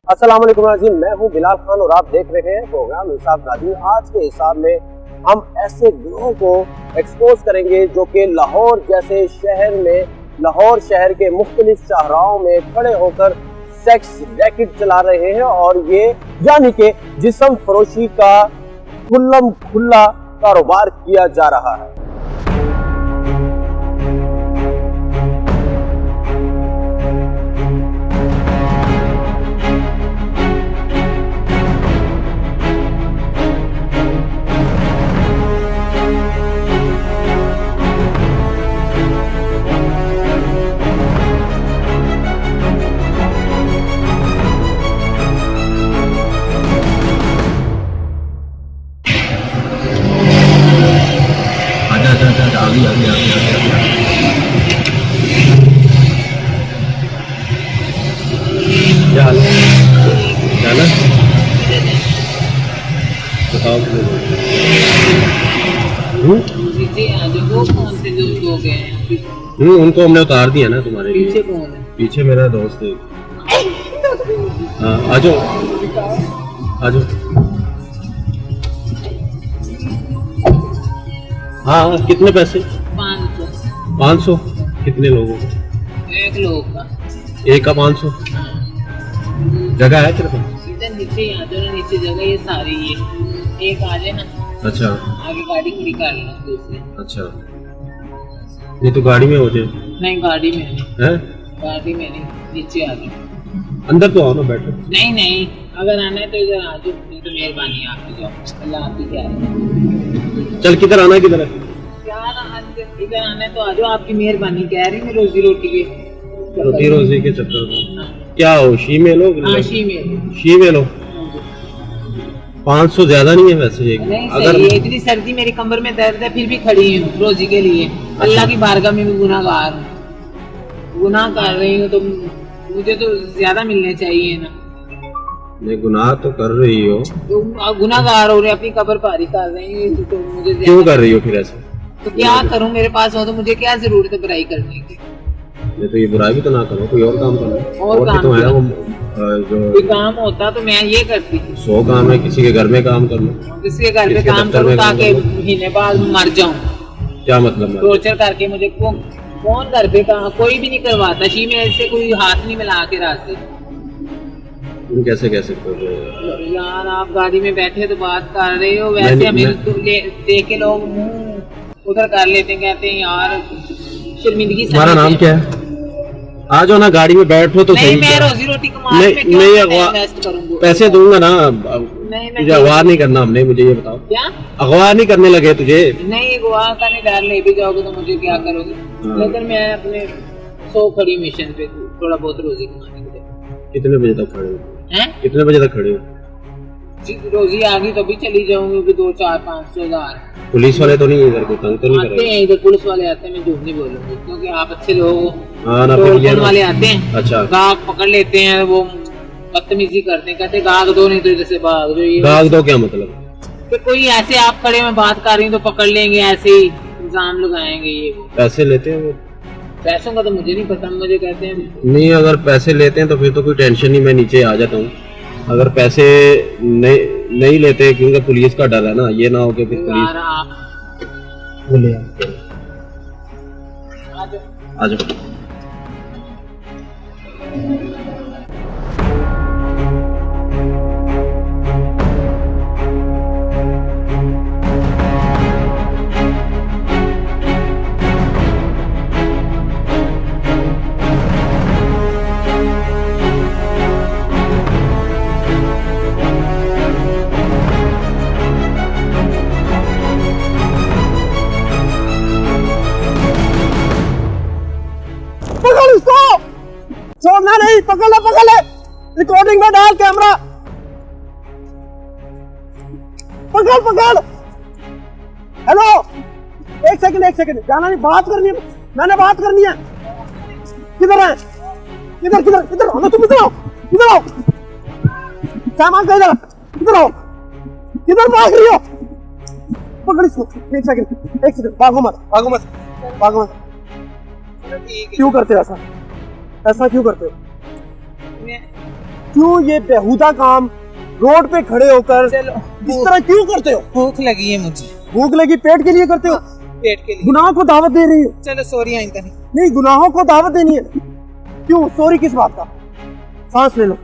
अस्सलाम वालेकुम नाज़रीन, मैं हूं बिलाल खान और आप देख रहे हैं प्रोग्राम हिसाब नाज़रीन। आज के हिसाब में हम ऐसे गिरोह को एक्सपोज करेंगे जो कि लाहौर जैसे शहर में, लाहौर शहर के मुख्तलिफ शाहराहों में खड़े होकर सेक्स रैकेट चला रहे हैं और ये यानी कि जिस्म फरोशी का खुल्लम खुल्ला कारोबार किया जा रहा है। उनको हमने उतार दिया ना तुम्हारे लिए। पीछे कौन है? पीछे मेरा दोस्त है। हाँ आ जाओ आ जाओ। हाँ कितने पैसे? 500। 500 कितने लोगों को? एक लोग का। एक का 500। जगह है तेरे पास? इधर नीचे यहाँ जो नीचे जगह ये सारी ये एक आ जाए ना। अच्छा आगे गाड़ी खड़ी कर लेना दूसरे। अच्छा ये तो गाड़ी में हो जाए। नहीं गाड़ी में नहीं है? गाड़ी में नहीं, नीचे आ जाओ। अंदर तो आओ ना, बैठो। नहीं नहीं अगर आना है तो इधर आ जाओ, नहीं तो मेहरबानी है आपकी, जाओ अल्लाह आपकी क्या है। चल किधर आना है, किधर है? इधर आना है तो आ जाओ, आपकी मेहरबानी कह रही मैं रोजी रोटी के रोटी रोजी के चक्कर में क्या हो? शी में लो। हाँ शी में। शी में लो। 500 ज्यादा नहीं है वैसे। नहीं अगर सही है, इतनी सर्दी मेरी कमर में दर्द है फिर भी खड़ी हूँ रोजी के लिए। अल्लाह की बारगाह में भी गुनाहगार हूँ, गुनाह कर रही हूँ तो मुझे तो ज्यादा मिलने चाहिए ना। मैं गुनाह तो कर रही हो तो गुनाहगार हो रहे, अपनी कब्र पारी कर रही हूँ तो मुझे क्यों कर रही हो फिर ऐसे? तो क्या करूँ, मेरे पास हो तो मुझे क्या जरूरत है बुराई करने की। मैं तो ये बुराई भी तो ना करो, कोई और काम करो। और काम तो है वो जो कोई काम होता तो मैं ये करती। 100 काम है, किसी के घर में काम कर लो, किसी के घर पे किसी के काम दफ्तर करूँ में काम ताकि कर लो। महीने बाद मर जाऊँ। क्या मतलब? टॉर्चर करके मुझे कौन घर पे कोई भी नहीं करवाता। शी में ऐसे कोई हाथ नहीं मिला के रास्ते। तुम कैसे कैसे कर रहे हो यार? आप गाड़ी में बैठे तो बात कर रहे हो, वैसे हमें देख के लोग मुंह उधर कर लेते हैं, कहते हैं यार शर्मिंदगी। तुम्हारा नाम क्या है? आ जाओ ना, गाड़ी में बैठो तो सही। मैं रोजी रोटी कमा नहीं इन्वेस्ट करूंगा, पैसे दूंगा ना। नहीं तुझे अगवा नहीं करना हमने, मुझे ये बताओ। क्या अगवा नहीं करने लगे तुझे? नहीं गोवा का नहीं डर, ले भी जाओगे तो मुझे क्या करोगे। लेकिन मैं अपने 100 खड़ी मिशन पे थोड़ा बहुत रोजी कमाने के लिए। कितने बजे तक खड़े हो? हैं? कितने बजे तक खड़े हो? रोजी आ गई तो भी चली जाऊंगी, 2, 4, 500 हज़ार। पुलिस वाले तो नहीं इधर को तंग तो नहीं आते करेंगे? हैं इधर पुलिस वाले आते हैं, मैं झूठ नहीं बोलूंगी क्योंकि आप अच्छे लोग हो। हाँ ना, टोल फिर ये वाले आते हैं, अच्छा गाहक पकड़ लेते हैं, वो बदतमीजी करते हैं, कहते गाहक दो नहीं तो इधर से भाग जाओ। ये गाग दो क्या मतलब? तो कोई ऐसे आप खड़े में बात कर रही तो पकड़ लेंगे, ऐसे ही इल्जाम लगाएंगे। ये पैसे लेते हैं वो? पैसों का तो मुझे नहीं पता, मुझे कहते हैं नहीं, अगर पैसे लेते हैं तो फिर तो कोई टेंशन नहीं, मैं नीचे आ जाता हूँ। अगर पैसे नहीं लेते, क्योंकि पुलिस का डर है ना, ये ना हो कि फिर पुलिस यार आप बोले आ जाओ। आ जाओ। पकड़ इसको, छोड़ना नहीं, पकड़ ले, रिकॉर्डिंग में डाल कैमरा, पकड़। हेलो, एक सेकंड, जाना नहीं, बात करनी है, मैंने बात करनी है। किधर है? किधर हो तुम? इधर आओ, सामान का इधर आओ, किधर भाग रही हो? पकड़ इसको। एक सेकंड, भागो मत। क्यों करते हो ऐसा क्यों करते हो? क्यों ये बेहुदा काम रोड पे खड़े होकर चलो इस तरह क्यों करते हो? भूख लगी है मुझे, भूख लगी पेट के लिए करते हो? पेट के लिए। गुनाह को दावत दे रही हो? चलो सॉरी आइंदा नहीं। नहीं, गुनाहों को दावत देनी है। क्यों सॉरी किस बात का? सांस ले लो,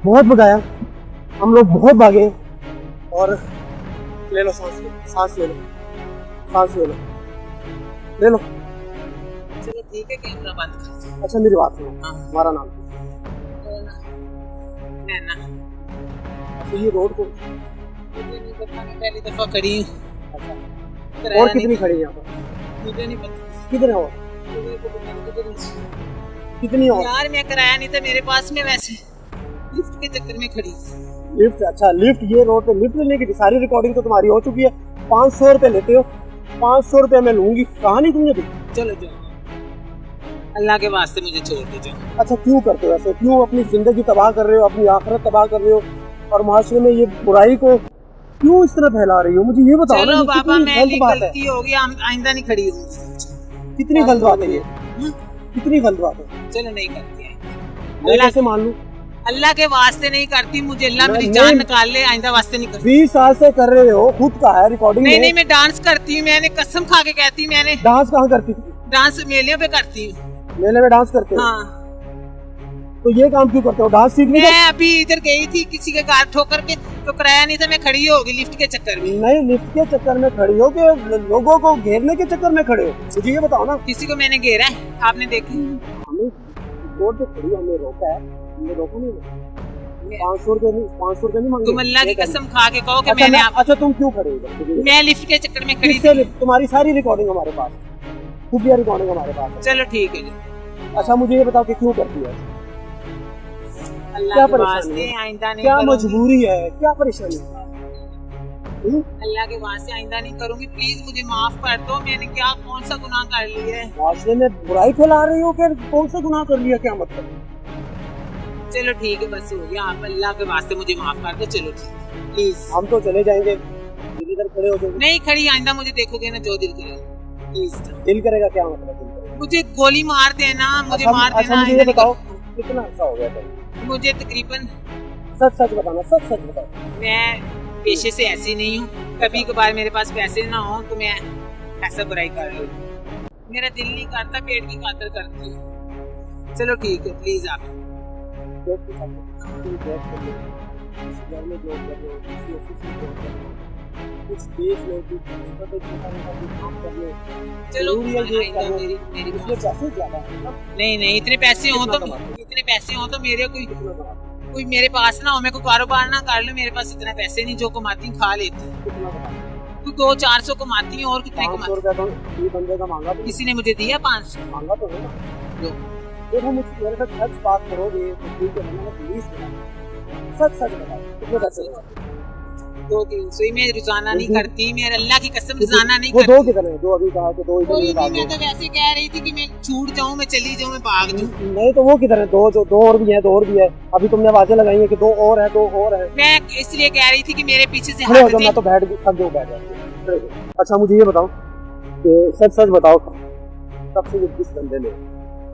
बहुत भगाया, हम लोग बहुत भागे और ले लो सांस, सांस ले लो, सांस ले लो, ले लो। चलो ठीक है, कैमरा बंद कर। अच्छा मेरी बात सुनो, हाँ। हमारा नाम नैना। तो ये रोड को मुझे नहीं पता, मैं पहली दफा खड़ी हूँ। और कितनी खड़ी है यहाँ पर? मुझे नहीं पता कितने हो? कितनी हो? यार मैं कराया नहीं था मेरे पास में, वैसे लिफ्ट के चक्कर में खड़ी थी। लिफ्ट? अच्छा लिफ्ट, ये रोड पे लिफ्ट लेने की सारी रिकॉर्डिंग तो तुम्हारी हो चुकी है। 500 रुपए लेते हो, 500 रुपए मैं लूंगी। कहा नहीं तुमने दी? चलो जाओ, अल्लाह के वास्ते मुझे छोड़ दो जाओ। अच्छा क्यों करते हो ऐसे? क्यों अपनी जिंदगी तबाह कर रहे हो, अपनी आखिरत तबाह कर रहे हो और माशरे में ये बुराई को क्यों इस तरह फैला रही हो? मुझे ये बताओ। चलो बाबा, मेरी गलती है। होगी, आइंदा नहीं खड़ी होंगी। कितनी गलत बात है ये? कितनी गलत बात है? चलो नहीं करती है। मैं कैसे मान लूं? अल्लाह के वास्ते नहीं करती, मुझे अल्लाह मेरी जान निकाल ले, आइंदा वास्ते नहीं करती। 20 साल से कर रहे हो, खुद का है रिकॉर्डिंग। नहीं, मैं डांस करती हूँ, मैंने कसम खा के कहती हूँ। मैंने डांस कहाँ करती थी? डांस मेले पे करती हूँ। मेले में डांस करते हो? हाँ। तो ये काम क्यों करते हो? डांस सीखने मैं अभी इधर गई थी किसी के कार ठोकर के, तो कराया नहीं था, मैं खड़ी होगी लिफ्ट के चक्कर में। नहीं, लिफ्ट के चक्कर में खड़ी हो कि लोगों को घेरने के चक्कर में खड़े हो? मुझे ये बताओ ना। किसी को मैंने घेरा है, आपने देखा? हमें रोड पे खड़ी, हमने रोका है, हमने रोका नहीं। 500 रुपए नहीं, 500 रुपए नहीं मांगे। तुम अल्लाह की कसम खा के कहो कि अच्छा, मैंने आप। अच्छा तुम क्यों खड़े हो? मैं लिफ्ट के चक्कर में खड़ी किससे? थी। तुम्हारी सारी रिकॉर्डिंग हमारे पास, खुफिया रिकॉर्डिंग हमारे पास है। चलो ठीक है जी। अच्छा मुझे ये बताओ कि क्यों करती है? अल्लाह क्या के परेशानी वास्ते है? आइंदा नहीं क्या करूंगी। मजबूरी है? क्या परेशानी है? अल्लाह के वास्ते आइंदा नहीं करूंगी, प्लीज मुझे माफ कर दो। मैंने क्या कौन सा गुनाह कर लिया है? माशरे में बुराई फैला रही हो, फिर कौन सा गुनाह कर लिया? क्या मतलब? चलो ठीक है, बस हो गया। आप अल्लाह के वास्ते मुझे माफ कर दो। चलो ठीक है, प्लीज। हम तो चले जाएंगे, इधर खड़े हो जाएंगे। नहीं खड़ी, आइंदा मुझे देखोगे ना, जो दिल करे प्लीज। दिल करेगा? क्या मतलब दिल करेगा? मुझे गोली मार देना, मुझे अच्छा, मार अच्छा, देना। मुझे ये बताओ कितना अर्सा हो गया था? मुझे तकरीबन, सच सच बताना, सच सच बताओ। मैं पेशे से ऐसी नहीं हूँ, कभी कभार मेरे पास पैसे ना हो तो मैं ऐसा बुराई कर लूँ। मेरा दिल नहीं करता, पेट की खातिर करती हूँ। चलो ठीक है, प्लीज आप। जॉब के साथ तुम जॉब कर लो, किसी घर में जॉब कर लो, किसी ऑफिस में जॉब कर लो, कुछ बेच लो, कुछ छोटा मोटा कुछ काम कर लो। चलो जरूरी है ये आइंदा करना। मेरी इसमें पैसे ज्यादा है ना? नहीं, इतने पैसे हो तो मेरे कोई मेरे पास ना हो, मैं कोई कारोबार ना कर लूं, मेरे पास इतना पैसे नहीं, जो कमाती हूँ खा लेती हूँ। कितना कमाते? तू 200-400 कमाती हूँ, और कितने 500 कमाती? रुपया तो ये बंदे का मांगा तो किसी ने मुझे दिया 500। मांगा तो है ना। देखो मुझसे मेरे साथ सच बात करोगे तो ठीक है, मैं पुलिस में सच सच बताओ कितने पैसे कमाते? 200-300 ही, मैं रोजाना नहीं करती, मैं अल्लाह की कसम रोजाना नहीं वो करती। दो कितने? दो अभी कहा कि दो इधर कोई निकाल भी, दो। मैं तो वैसे कह रही थी कि मैं छूट जाऊं, मैं चली जाऊं, मैं भाग जाऊं। नहीं तो वो किधर है? दो जो दो और भी है, दो और भी है। अभी तुमने आवाजें लगाई है कि दो और है, दो और है। मैं इसलिए कह रही थी कि मेरे पीछे से खड़े हो हट जाओ, दे। मैं तो बैठ थक गया, बैठ जाओ। अच्छा मुझे ये बताओ कि सच सच बताओ, कब से ये किस बंदे ने?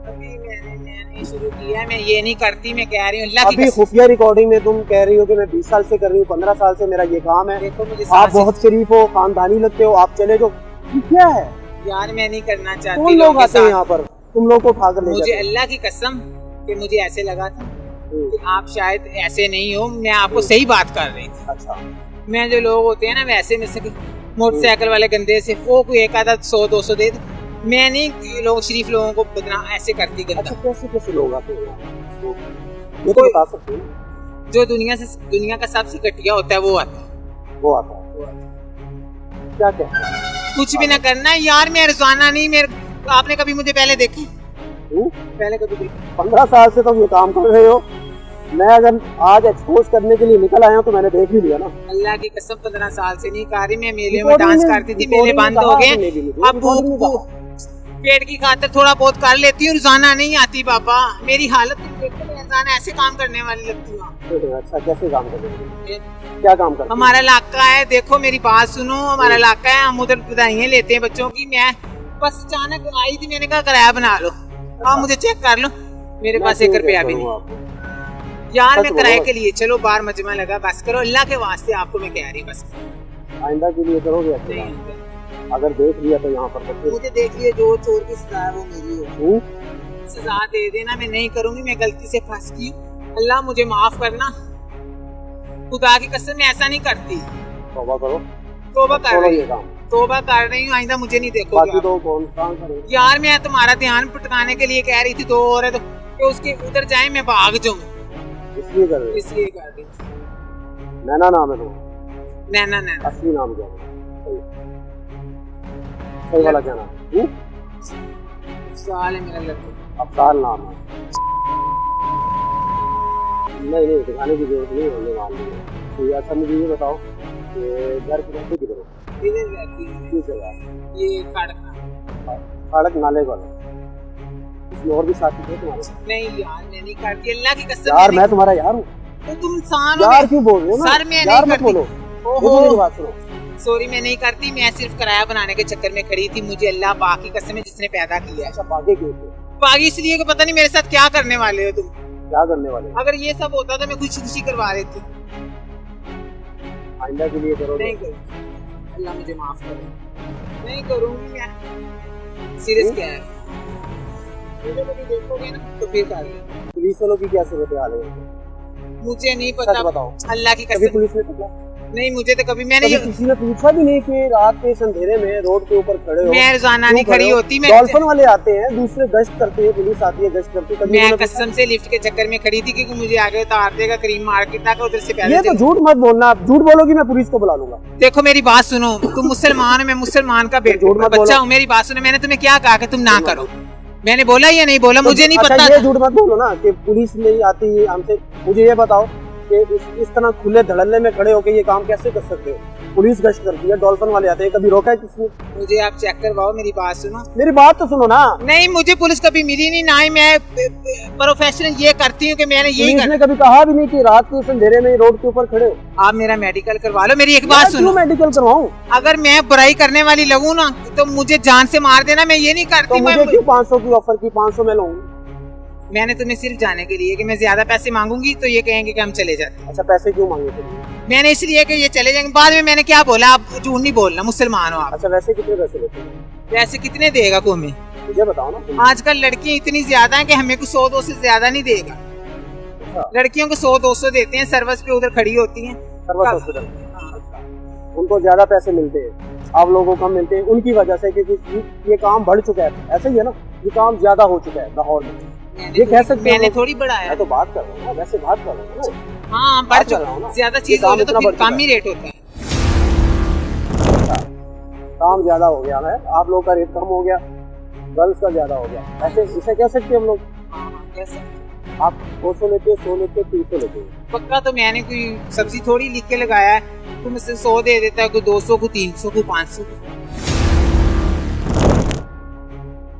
अभी मैंने शुरू किया, मैं ये नहीं करती, मैं कह रही हूँ अल्लाह की अभी कसम। खुफिया रिकॉर्डिंग में तुम कह रही हो कि मैं 20 साल से कर रही हूँ, 15 साल से मेरा ये काम है। देखो मुझे आप सांसें- बहुत शरीफ हो, खानदानी लगते हो, आप चले जाओ। ये क्या है? यार मैं नहीं करना चाहती। कौन लोग लोगों के आते हैं साथ। यहाँ पर, तुम लोग को उठा कर ले मुझे जाते अल्लाह की कसम कि मुझे ऐसे लगा था कि आप शायद ऐसे नहीं हो, मैं आपको सही बात कर रही थी। अच्छा मैं जो लोग होते हैं ना वैसे में से मोटरसाइकिल वाले गंदे से, वो कोई एक आधा 100-200 दे दे, मैं नहीं लोग शरीफ लोगों को बदनाम ऐसे करती गंदा। अच्छा कैसे कैसे लोग आते हैं यहाँ? ये तो बता सकते हो? जो दुनिया का सबसे घटिया होता है वो आता है। वो आता है क्या क्या? कुछ भी ना करना यार, मैं रोजाना नहीं, मेरे आपने कभी मुझे पहले देखा? पहले कभी देखा? 15 साल से तुम ये काम कर रहे हो। मैं अगर आज एक्सपोज करने के लिए निकल आया हूँ तो मैंने देख भी लिया ना। अल्लाह की कसम 15 साल से नहीं कर रही, मैं मेले में डांस करती थी, मेले बंद हो गए, अब पेट की खातिर थोड़ा बहुत कर लेती हूँ, रोजाना नहीं आती। बाबा मेरी हालत तुम देखो, मैं रोजाना ऐसे काम करने वाली लगती हूँ। अच्छा कैसे काम कर रहे हो? क्या काम कर? हमारा इलाका है, देखो मेरी बात सुनो, हमारा इलाका है, हम उधर बधाइयाँ लेते हैं बच्चों की। मैं बस अचानक आई थी, मैंने कहा किराया बना लो, आप मुझे चेक कर लो, मेरे पास 1 रुपया भी नहीं। यार सच मैं बोलो किराए बस। के लिए, चलो बाहर मजमा लगा, बस करो अल्लाह के वास्ते, आपको मैं कह रही बस। आइंदा के लिए करोगे ऐसे नहीं काम? अगर देख लिया तो यहाँ पर तो फिर मुझे देखिए, जो चोर की सजा है वो मेरी हो, हूँ? सजा दे देना, मैं नहीं करूंगी, मैं गलती से फंस गई, अल्लाह मुझे माफ करना, खुदा की कसम मैं ऐसा नहीं करती। तौबा करो, तौबा कर छोड़ो रही ये हूँ, काम। तौबा कर रही हूँ, आइंदा मुझे नहीं देखोगे बाकी आप। तो कौन काम करेगा? यार मैं तुम्हारा ध्यान भटकाने के लिए कह रही थी, दो और है तो कि उसके उधर जाए, मैं भाग जाऊं, इसलिए कर रहे हो? इसलिए कर रही थी। नैना नाम है तुम्हारा? नैना नैना असली नाम क्या है? सही सही वाला क्या नाम है? साल है मेरा लड़का। अफसाल नाम है। नहीं नहीं दिखाने की जरूरत नहीं, हमने मान लिया। तो अच्छा मुझे ये बताओ कि घर की रहती किधर हो? इधर रहती है किस जगह? ये काड़का। सड़क नाले वाला। इसमें और भी साथी थे तुम्हारे? नहीं यार मैं नहीं करती, अल्लाह की कसम। यार मैं तुम्हारा यार हूँ। तो तुम इंसान हो, यार क्यों बोल रहे हो ना? सर मैं यार नहीं मत बोलो। करती। ये मेरी ओहो बात सुनो। सॉरी मैं नहीं करती, मैं सिर्फ किराया बनाने के चक्कर में खड़ी थी, मुझे अल्लाह पाक की कसम है जिसने पैदा किया है। अच्छा भागे क्यों थे? पागी इसलिए कि पता नहीं मेरे साथ क्या करने वाले हो तुम। क्या करने वाले? अगर ये सब होता तो मैं खुशी खुशी करवा देती। आइंदा के लिए करोगे? नहीं करूँगी, अल्लाह मुझे माफ करे, नहीं करूँगी मैं। सीरियस क्या है, मुझे कभी देखोगे ना तो फिर कर लेना। पुलिस वालों की क्या सूरत हाल है? मुझे नहीं सच पता, बताओ। अल्लाह की कभी कसम पुलिस ने पकड़ा? नहीं, मुझे तो कभी मैंने कभी किसी ने पूछा भी नहीं कि रात के अंधेरे में रोड के ऊपर खड़े हो? मैं रोजाना नहीं क्यों खड़ी खड़े हो? होती, मैं डॉल्फिन वाले आते हैं, दूसरे गश्त करते हैं, पुलिस आती है गश्त करती है। कभी मैं उन्होंने कसम से लिफ्ट के चक्कर में खड़ी थी क्योंकि मुझे आगे उतार देगा करीम मार्केट तक, उधर से पूछा? ये पहले तो झूठ मत बोलना, आप झूठ बोलोगी मैं पुलिस को बुला लूंगा। देखो मेरी बात सुनो, तुम मुसलमान हो, मैं मुसलमान का झूठ मत बच्चा बोलो। हूँ, मेरी बात सुनो, मैंने तुम्हें क्या कहा कि तुम ना करो, मैंने बोला या नहीं बोला, मुझे नहीं अच्छा, पता ये था। झूठ मत बोलो ना कि पुलिस नहीं आती हमसे। मुझे ये बताओ कि इस तरह खुले धड़ल्ले में खड़े होकर ये काम कैसे कर सकते हो? पुलिस गश्त करती है, डॉल्फिन वाले आते हैं, कभी रोका है किसने? मुझे आप चेक करवाओ, मेरी बात सुनो। मेरी बात तो सुनो ना। नहीं मुझे पुलिस कभी मिली नहीं, ना ही मैं प्रोफेशनल ये करती हूँ कि मैंने यही पुलिस कर। ने कभी कहा भी नहीं कि रात के इस अंधेरे में रोड के ऊपर खड़े हो। आप मेरा मेडिकल करवा लो, मेरी एक बात मैं सुनो, क्यों मेडिकल करवाऊं? अगर मैं बुराई करने वाली लगूँ ना तो मुझे जान से मार देना, मैं ये नहीं तो करती। मुझे क्यों 500 की ऑफर की? 500 में लूंगी। मैंने तुम्हें सिर्फ जाने के लिए कि मैं ज्यादा पैसे मांगूंगी तो ये कहेंगे कि हम चले जाते हैं। अच्छा पैसे क्यों मांगे थे? मैंने इसलिए कि ये चले जाएंगे, बाद में मैंने क्या बोला, आप झूठ नहीं बोलना, मुसलमान हो आप। अच्छा वैसे कितने पैसे लेते हैं? वैसे कितने देगा को हमें? मुझे बताओ ना। आजकल लड़कियां इतनी ज्यादा हैं कि हमें को 100-200 से ज्यादा नहीं देगा। अच्छा, लड़कियों को 100-200 देते हैं, सर्विस पे उधर खड़ी होती हैं। Service hospital. अच्छा, उनको ज्यादा पैसे मिलते हैं, आप लोगों को कम मिलते हैं उनकी वजह से, क्योंकि ये काम बढ़ चुका है। ऐसा ही है ना, ये काम ज्यादा हो चुका है लाहौर में। ये कह सकते हैं मैंने लोग। थोड़ी बढ़ाया। मैं तो बात कर रहा हूँ ना, वैसे बात कर रहा हूँ ना। हाँ बढ़ बात कर रहा हूँ चुका, ना। ज्यादा ये चीज हो काम जाए तो इतना फिर बढ़ चुका कम ही रेट होता है। काम ज्यादा हो गया है, आप लोगों का रेट कम हो गया, गर्ल्स का ज्यादा हो गया। ऐसे इसे कह सकते हैं हम लोग। हाँ, कह सकते हैं। आप 200 लेते हो, 100 लेते हो, 300 लेते हो। पक्का तो मैंने कोई सब्जी थोड़ी लिख के लगाया है, तुम इससे 100 दे देता है, कोई 200 को 300 को 500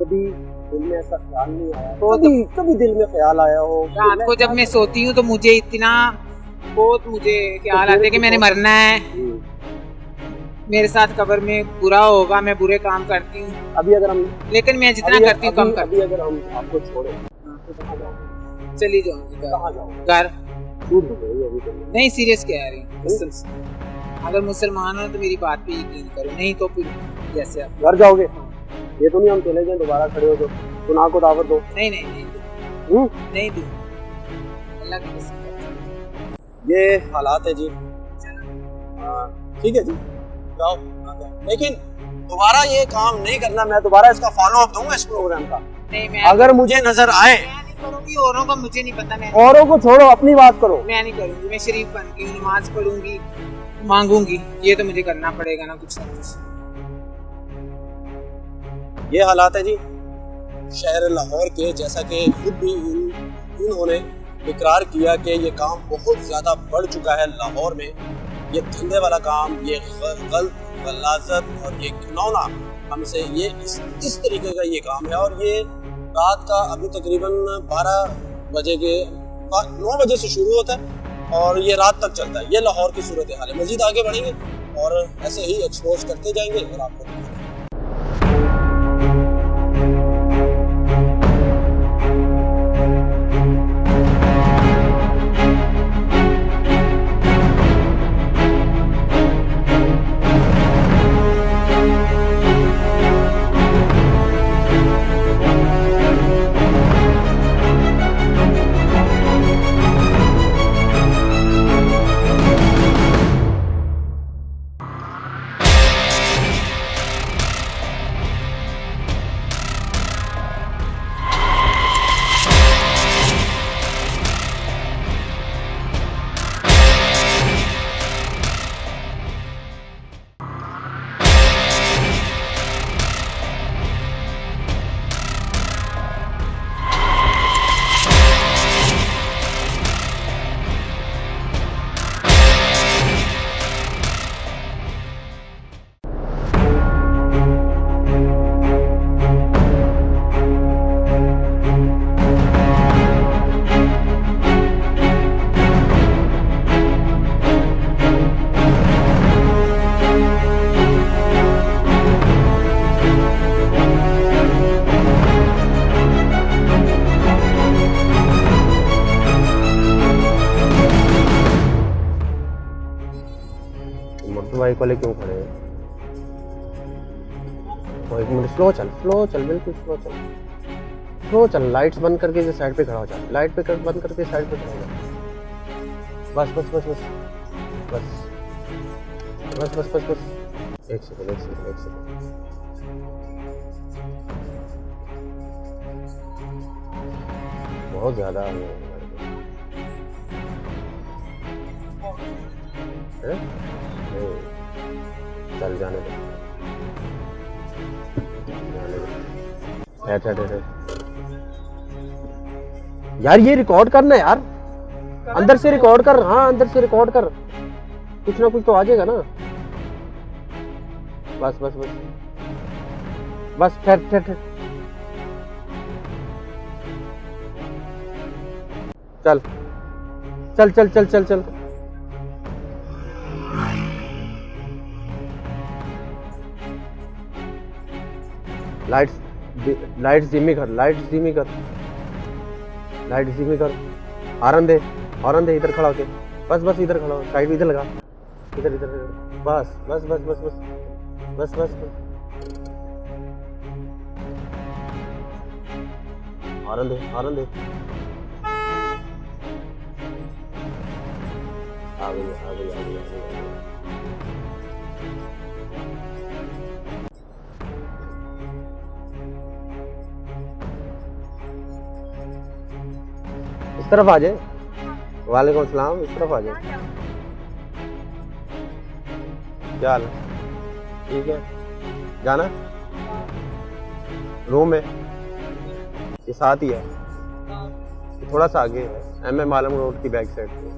कभी दिल में ऐसा ख्याल नहीं आया? तो कभी दिल में ख्याल आया हो? रात को जब मैं सोती हूँ तो मुझे इतना बहुत मुझे ख्याल आता है कि मैंने मरना है, मेरे साथ कब्र में बुरा होगा, मैं बुरे काम करती हूँ, अभी अगर हम लेकिन मैं जितना करती हूँ कम करती अभी अगर हम आपको छोड़े तो कहाँ जाओगे? हूँ। चली जाऊंगी कहाँ जाओगे? घर। झूठ बोल रही हो अभी तो। नहीं सीरियस कह रही हूँ कसम से, अगर मुसलमान हो तो मेरी बात पे यकीन करो, नहीं तो फिर जैसे आप। घर जाओगे? ये तो नहीं हम चले जाए दोबारा खड़े हो जो गुनाह को दावत दो। नहीं नहीं नहीं दूँ, नहीं दूँ, अल्लाह की कसम। ये हालात है जी। ठीक है जी, जाओ। लेकिन दोबारा ये काम नहीं करना, मैं दोबारा इसका फॉलो अप दूंगा इस प्रोग्राम का। नहीं मैं अगर मुझे नजर आए। मैं नहीं करूँगी, औरों का मुझे नहीं पता, मैं औरों को छोड़ो, अपनी बात करो। मैं नहीं करूँगी, मैं शरीफ बन के नमाज पढ़ूंगी, मांगूंगी, ये तो मुझे करना पड़ेगा ना कुछ ना कुछ। ये हालात है जी शहर लाहौर के, जैसा कि खुद भी इन्होंने इकरार किया कि ये काम बहुत ज़्यादा बढ़ चुका है लाहौर में। ये धंधे वाला काम, ये गलाजत और ये घिनौना हमसे ये इस तरीके का ये काम है। और ये रात का अभी तकरीबन 12 बजे के 9 बजे से शुरू होता है और ये रात तक चलता है। ये लाहौर की सूरत हाल है। मज़ीद आगे बढ़ेंगे और ऐसे ही एक्सपोज करते जाएंगे और आपको बाइक वाले क्यों खड़े हैं? तो एक मिनट, स्लो चल बिल्कुल स्लो चल। लाइट्स बंद करके साइड पे खड़ा हो जा, लाइट पे बंद करके साइड पे खड़ा हो जा। बस बस बस बस बस बस बस बस एक सेकंड। बहुत ज्यादा है? चल जाने दे। यार ये रिकॉर्ड करना है यार, अंदर से रिकॉर्ड कर। हाँ अंदर से रिकॉर्ड कर, कुछ ना कुछ तो आ जाएगा ना। बस बस बस बस ठहर। चल। लाइट्स धीमी कर। हॉर्न दे इधर खड़ा होके। बस इधर खड़ा हो, साइड इधर लगा, इधर बस। हॉर्न दे। आ गई। इस तरफ आ जाए। वालेकुम अस्सलाम, इस तरफ आ जाए। क्या हाल है? ठीक है, जाना रूम में, ये साथ ही है, थोड़ा सा आगे है, MM आलम रोड की बैक साइड पे।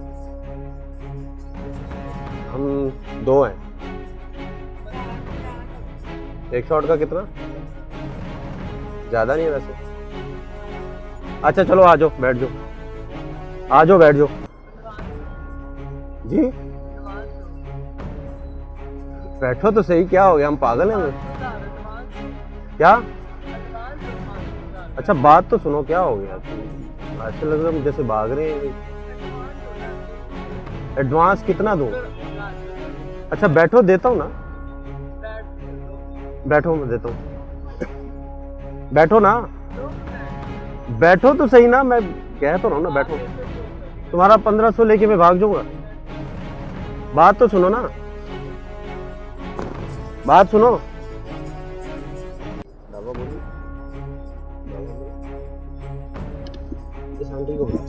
हम 2 हैं। एक शॉट का कितना? ज्यादा नहीं है वैसे। अच्छा चलो आ जाओ, बैठ जाओ। जी बैठो तो सही, क्या हो गया? हम पागल हैं क्या? अच्छा बात तो सुनो, क्या हो गया? ऐसा लग रहा है जैसे भाग रहे हैं। एडवांस कितना दूं? अच्छा बैठो, देता हूँ ना। बैठो मैं देता हूँ। बैठो तो सही ना, मैं कह तो रहा हूँ ना बैठो। तुम्हारा 1500 लेके मैं भाग जाऊंगा? बात तो सुनो ना, बात सुनो। बाबा बोली, इस आंटी को बुला।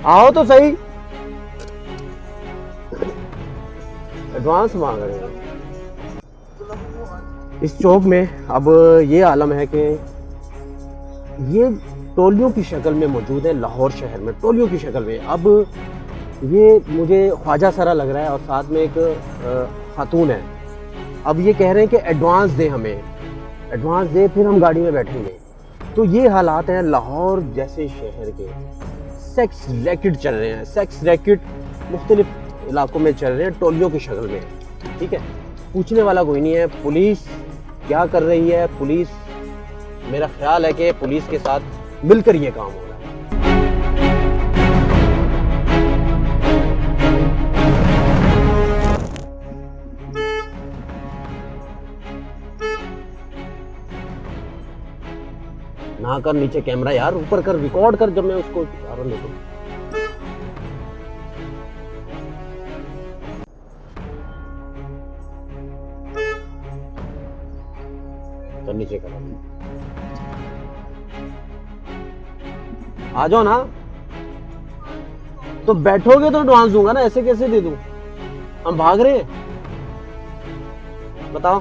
आओ तो सही। एडवांस मांग रहे हैं। इस चौक में अब ये आलम है कि ये टोलियों की शक्ल में मौजूद है, लाहौर शहर में टोलियों की शक्ल में। अब ये मुझे ख्वाजा सरा लग रहा है और साथ में एक खातून है। अब ये कह रहे हैं कि एडवांस दे, हमें एडवांस दे, फिर हम गाड़ी में बैठेंगे। तो ये हालात हैं लाहौर जैसे शहर के। सेक्स रैकेट चल रहे हैं, सेक्स रैकेट मुख्तलिफ इलाकों में चल रहे हैं टोलियों की शक्ल में। ठीक है, पूछने वाला कोई नहीं है। पुलिस क्या कर रही है? पुलिस, मेरा ख्याल है कि पुलिस के साथ मिलकर ये काम हो रहा है। ना कर नीचे कैमरा यार, ऊपर कर, रिकॉर्ड कर जब मैं उसको देखो। तो नीचे कर, आ जाओ ना। तो बैठोगे तो एडवांस दूंगा ना, ऐसे कैसे दे दूं? हम भाग रहे हैं, बताओ।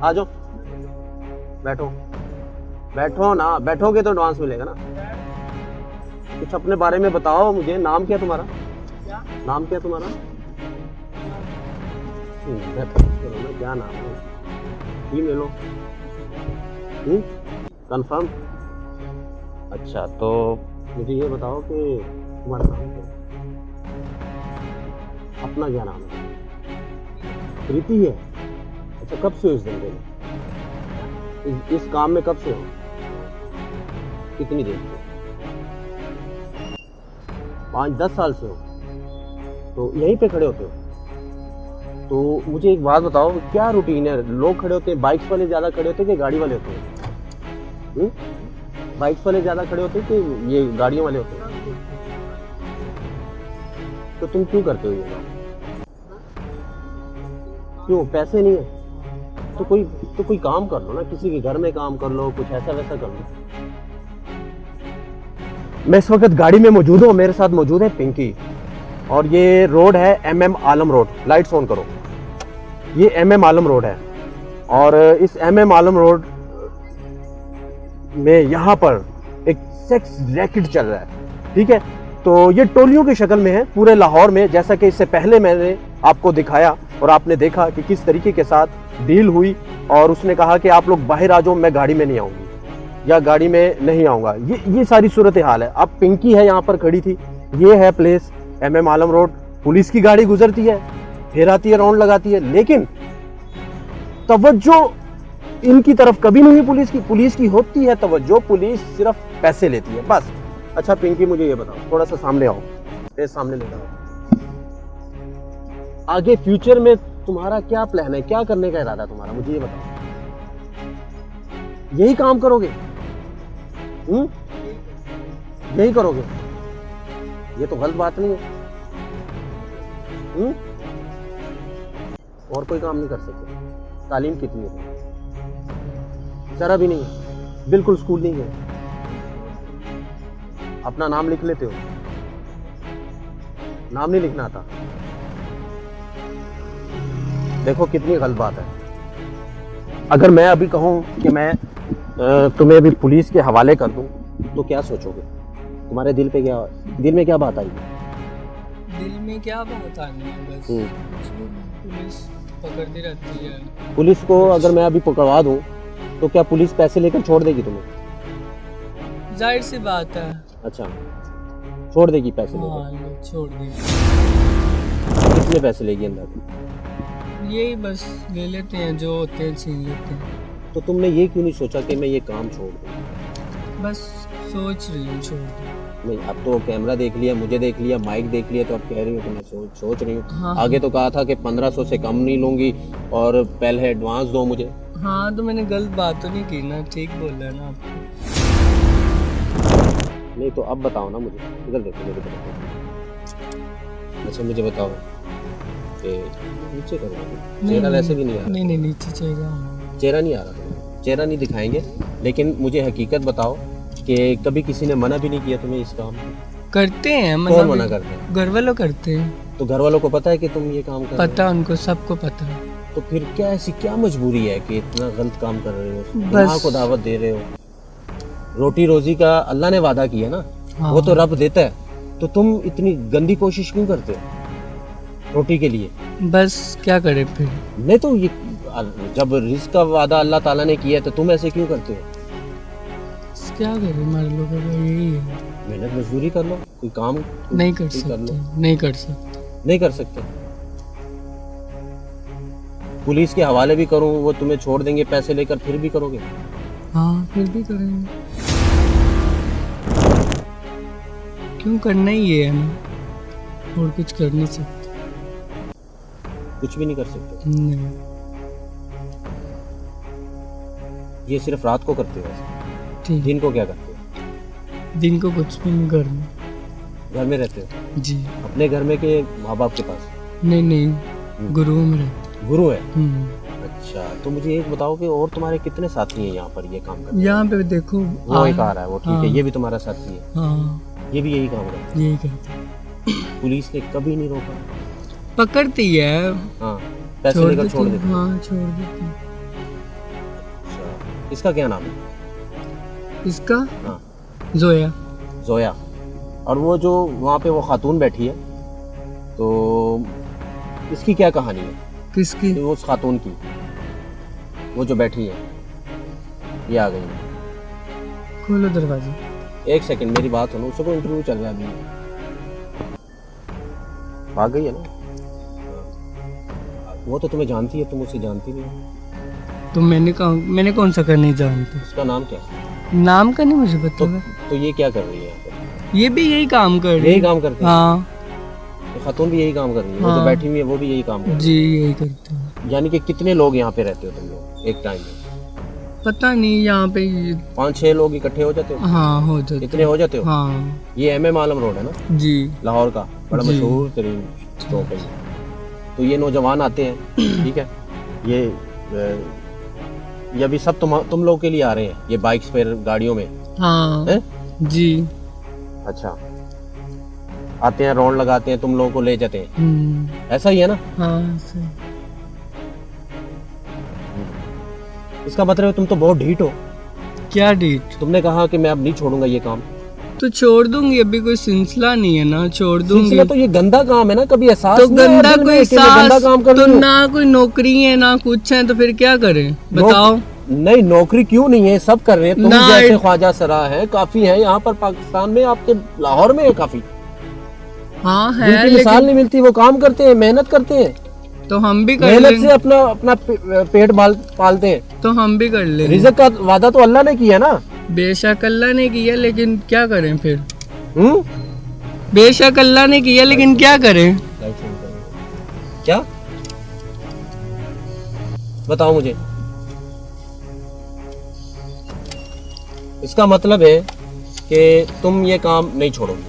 आ जाओ, बैठो ना। बैठोगे तो एडवांस मिलेगा ना। कुछ अपने बारे में बताओ मुझे। नाम क्या तुम्हारा? नाम क्या तुम्हारा? क्या नाम है? ले लो। कंफर्म? अच्छा तो मुझे ये बताओ कि तुम्हारा नाम क्या है? अपना क्या नाम है? प्रीति है। अच्छा कब से हो इस धंधे में, इस काम में कब से हो? कितनी देर से? 5-10 साल से हो? तो यहीं पे खड़े होते हो? तो मुझे एक बात बताओ, क्या रूटीन है? लोग खड़े होते हैं, बाइक्स वाले ज़्यादा खड़े होते हैं कि गाड़ी वाले होते हैं? बाइक्स वाले ज़्यादा खड़े होते हैं कि ये गाड़ियों वाले होते हैं? तो तुम क्यों करते हो ये काम? क्यों, पैसे नहीं है? तो कोई काम कर लो ना, किसी के घर में काम कर लो, कुछ ऐसा वैसा कर लो। मैं इस वक्त गाड़ी में मौजूद हूँ, मेरे साथ मौजूद है पिंकी, और ये रोड है MM Alam road. Lights on करो। ये MM आलम रोड है, और इस MM आलम रोड में यहाँ पर एक सेक्स रैकेट चल रहा है, ठीक है। तो ये टोलियों की शक्ल में है पूरे लाहौर में, जैसा कि इससे पहले मैंने आपको दिखाया और आपने देखा कि किस तरीके के साथ डील हुई, और उसने कहा कि आप लोग बाहर आ जाओ, मैं गाड़ी में नहीं आऊंगी या गाड़ी में नहीं आऊंगा। ये सारी सूरत हाल है। अब पिंकी है यहाँ पर खड़ी थी, ये है प्लेस MM आलम रोड। पुलिस की गाड़ी गुजरती है, फिर आती है, राउंड लगाती है, लेकिन तवज्जो इनकी तरफ कभी नहीं हुई। पुलिस की होती है तवज्जो, पुलिस सिर्फ पैसे लेती है, बस। अच्छा पिंकी, मुझे ये बताओ, थोड़ा सा सामने आओ, फेस सामने ले आओ। आगे फ्यूचर में तुम्हारा क्या प्लान है, क्या करने का इरादा तुम्हारा, मुझे ये बताओ। यही काम करोगे? यही करोगे? ये तो गलत बात नहीं है। और कोई काम नहीं कर सकते? तालीम कितनी है? जरा भी नहीं है, बिल्कुल स्कूल नहीं गए। अपना नाम लिख लेते हो? नाम नहीं लिखना आता? देखो कितनी गलत बात है। अगर मैं अभी कहूँ कि मैं तुम्हें अभी पुलिस के हवाले कर दूं, तो क्या सोचोगे? तुम्हारे दिल में क्या बात आई? दिल में क्या बात आनी है, बस पुलिस पकड़ती रहती है। पुलिस को अगर मैं अभी पकड़वा दूं, तो क्या पुलिस पैसे लेकर छोड़ देगी तुम्हें? जाहिर सी बात है। अच्छा, छोड़ देगी पैसे लेकर? हाँ, छोड़ देगी। कितने पैसे लेगी अंदर? यही बस ले लेते हैं, जो होते हैं छीन लेते हैं। तो तुमने ये क्यों नहीं सोचा कि मैं ये काम छोड़ दूं? बस सोच रही हूँ छोड़ दूं। नहीं, अब तो कैमरा देख लिया, मुझे देख लिया, माइक देख लिया, तो अब कह रही हो कि मैं सोच रही हूँ। हाँ, आगे तो कहा था कि 1500 से कम नहीं लूंगी और पहले एडवांस दो मुझे। हाँ, तो मैंने गलत बात तो नहीं की ना, ठीक बोला है ना आपको। नहीं तो अब बताओ ना मुझे, इधर देखो मेरे तरफ। अच्छा मुझे बताओ कि नीचे करो, चेहरा वैसे भी नहीं आ रहा। नहीं नीचे चेहरा नहीं आ रहा तुम्हारा, चेहरा नहीं दिखाएंगे, लेकिन मुझे हकीकत बताओ कि कभी किसी ने मना भी नहीं किया तुम्हें इस काम को? करते हैं, कौन मना करते हैं? घर वालों करते हैं। तो घर वालों को पता है कि तुम ये काम कर रहे हो? पता, उनको सबको पता है। तो फिर क्या ऐसी क्या मजबूरी है कि इतना गलत काम कर रहे हो? गुनाह को दावत दे रहे हो। रोटी रोजी का अल्लाह ने वादा किया ना। हाँ। वो तो रब देता है, तो तुम इतनी गंदी कोशिश क्यों करते हो रोटी के लिए? बस क्या करे फिर। नहीं तो ये जब रिस्क का वादा अल्लाह ताला ने किया है, तो तुम ऐसे क्यों करते हो? क्या करें, हमारे लोगों का यही है। मेहनत मजदूरी कर लो, कोई काम नहीं कर सकते, नहीं कर सकते, नहीं कर सकते। पुलिस के हवाले भी करूं, वो तुम्हें छोड़ देंगे पैसे लेकर, फिर भी करोगे? हाँ, फिर भी करेंगे। क्यों, करना ही है ना, और कुछ कर नहीं सकते। कुछ भी नहीं कर सकते? नहीं। ये सिर्फ रात को करते हो? ठीक। दिन को क्या करते हो? दिन को कुछ भी नहीं करना। घर में रहते हो? जी। अपने घर में के माँ बाप के पास? नहीं, गुरु में रहते। गुरु है? अच्छा, तो मुझे एक बताओ कि और तुम्हारे कितने साथी हैं यहाँ पर ये काम करते? यहाँ पे देखो, वो एक आ रहा है, वो ठीक है, ये भी तुम्हारा साथी है? हाँ, ये भी यही काम करता है? यही करता है। पुलिस ने कभी नहीं रोका? पकड़ती है। हाँ, पैसे लेकर छोड़ देती है? हाँ, छोड़ देती है। अच्छा, इसका क्या नाम है? इसका? हाँ, जोया। जोया। और वो जो वहाँ पे वो खातून बैठी है, तो इसकी क्या कहानी है? किसकी? वो उस खातून की, वो जो बैठी है, ये आ गई है। खोलो दरवाजा। एक सेकंड मेरी बात सुनो, उसको इंटरव्यू चल रहा है अभी। भाग गई है ना? वो तो तुम्हें जानती है, तुम उसे जानती नहीं हो। तो मैंने कौन सा कर नहीं जानती। उसका नाम क्या है? नाम का नहीं मुझे पता। तो ये क्या कर रही है यहाँ पे? ये भी यही काम कर रही है। यही काम करते हैं? हाँ तो खातून भी यही काम कर रही है? वो हाँ। जो बैठी हुई है वो भी यही काम कर रही जी यही करते हैं। है? यानी कि कितने लोग यहाँ पे रहते हो तुम लोग एक टाइम में? पता नहीं यहाँ पे 5-6 लोग इकट्ठे हो जाते हो? हाँ हो जाते। इतने हो जाते हो? हाँ ये MM आलम रोड है ना जी लाहौर का, बड़ा जी। मशहूर तरीन चौक है। तो ये नौजवान आते हैं, ठीक है, ये अभी सब तुम लोग के लिए आ रहे हैं, ये बाइक्स पर, गाड़ियों में? हाँ हैं? जी। अच्छा, आते हैं, राउंड लगाते हैं, तुम लोगों को ले जाते हैं, ऐसा ही है ना? हाँ सही। इसका मतलब है तुम तो बहुत ढीठ हो। क्या डेट? तुमने कहा कि मैं अब नहीं छोड़ूंगा ये काम। तो छोड़ दूंगी, अभी कोई सिलसिला नहीं है ना, छोड़ दूंगी। सिलसिला तो ये गंदा काम है ना, कभी एहसास तो नहीं आया गंदा दिल में कोई कि मैं गंदा सास काम कर तो रही हूँ? ना कोई नौकरी है ना कुछ है, तो फिर क्या करें बताओ? नहीं, नौकरी क्यों नहीं है, सब कर रहे हैं। तुम ना, जैसे ख्वाजा सरा है, काफी है यहाँ पर पाकिस्तान में, आपके लाहौर में है काफी। हाँ है, जिनकी मिसाल लेकिन नहीं मिलती वो काम करते हैं, मेहनत करते हैं, तो हम भी कर मेहनत लेंगे। से अपना पेट पालते हैं। तो हम भी कर लेंगे। रिज़्क का वादा तो अल्लाह ने किया ना। बेशक अल्लाह ने किया, लेकिन क्या करें फिर? हम्म, बेशक अल्लाह ने किया, लेकिन क्या करें? क्या बताओ मुझे? इसका मतलब है कि तुम ये काम नहीं छोड़ोगे?